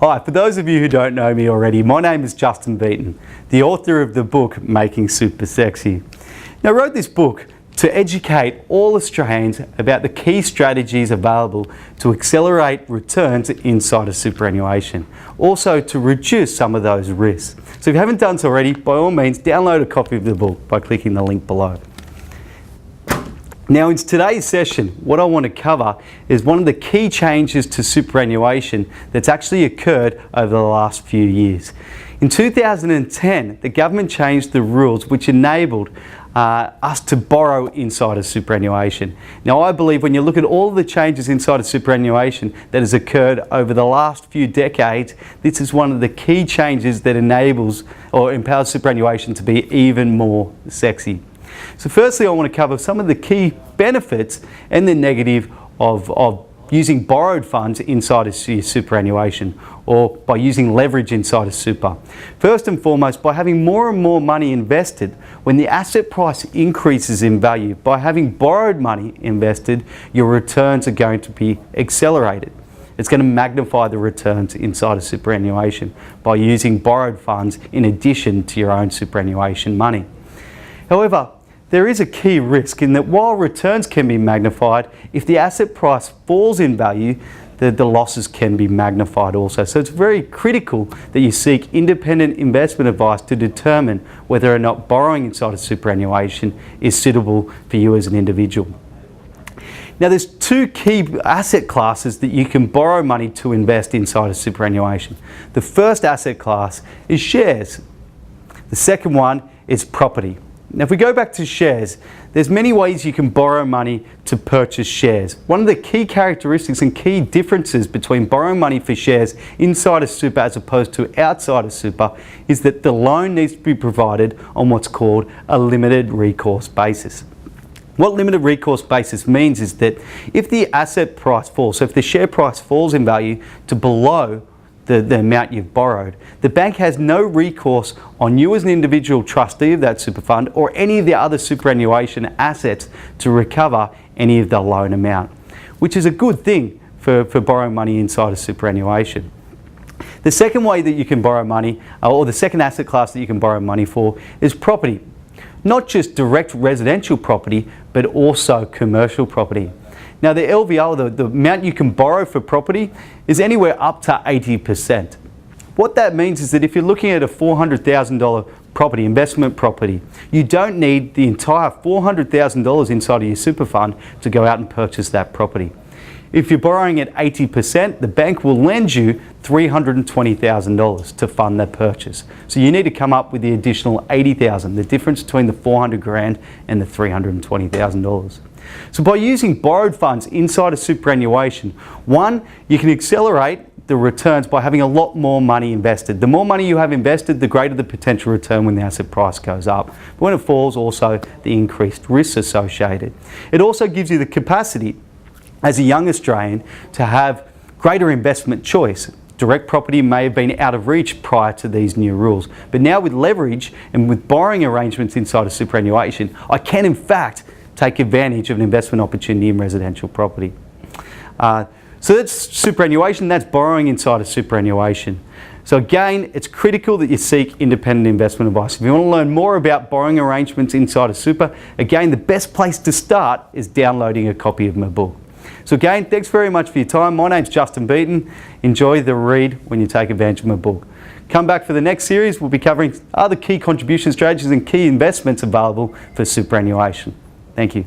Hi, for those of you who don't know me already, my name is Justin Beaton, the author of the book Making Super Sexy. Now, I wrote this book to educate all Australians about the key strategies available to accelerate returns inside of superannuation, also to reduce some of those risks. So if you haven't done so already, by all means, download a copy of the book by clicking the link below. Now, in today's session, what I want to cover is one of the key changes to superannuation that's actually occurred over the last few years. In 2010, the government changed the rules which enabled us to borrow inside of superannuation. Now, I believe when you look at all the changes inside of superannuation that has occurred over the last few decades, this is one of the key changes that enables or empowers superannuation to be even more sexy. So firstly, I want to cover some of the key benefits and the negative of using borrowed funds inside of your superannuation, or by using leverage inside of super. First and foremost, by having more and more money invested, when the asset price increases in value, by having borrowed money invested, your returns are going to be accelerated. It's going to magnify the returns inside of superannuation by using borrowed funds in addition to your own superannuation money. However, there is a key risk in that while returns can be magnified, if the asset price falls in value, the losses can be magnified also. So it's very critical that you seek independent investment advice to determine whether or not borrowing inside of superannuation is suitable for you as an individual. Now, there's two key asset classes that you can borrow money to invest inside of superannuation. The first asset class is shares. The second one is property. Now, if we go back to shares, there's many ways you can borrow money to purchase shares. One of the key characteristics and key differences between borrowing money for shares inside of super as opposed to outside of super is that the loan needs to be provided on what's called a limited recourse basis. What limited recourse basis means is that if the asset price falls, so if the share price falls in value to below the amount you've borrowed, the bank has no recourse on you as an individual trustee of that super fund or any of the other superannuation assets to recover any of the loan amount, which is a good thing for borrowing money inside of superannuation. The second way that you can borrow money, or the second asset class that you can borrow money for, is property. Not just direct residential property, but also commercial property. Now, the LVR, the amount you can borrow for property, is anywhere up to 80%. What that means is that if you're looking at a $400,000 property, investment property, you don't need the entire $400,000 inside of your super fund to go out and purchase that property. If you're borrowing at 80%, the bank will lend you $320,000 to fund that purchase. So you need to come up with the additional $80,000, the difference between the $400,000 and the $320,000. So by using borrowed funds inside of superannuation, one, you can accelerate the returns by having a lot more money invested. The more money you have invested, the greater the potential return when the asset price goes up. But when it falls, also the increased risks associated. It also gives you the capacity as a young Australian to have greater investment choice. Direct property may have been out of reach prior to these new rules, but now with leverage and with borrowing arrangements inside of superannuation, I can in fact take advantage of an investment opportunity in residential property. So that's superannuation, that's borrowing inside of superannuation. So again, it's critical that you seek independent investment advice. If you want to learn more about borrowing arrangements inside of super, again, the best place to start is downloading a copy of my book. So again, thanks very much for your time. My name's Justin Beaton. Enjoy the read when you take advantage of my book. Come back for the next series. We'll be covering other key contribution strategies and key investments available for superannuation. Thank you.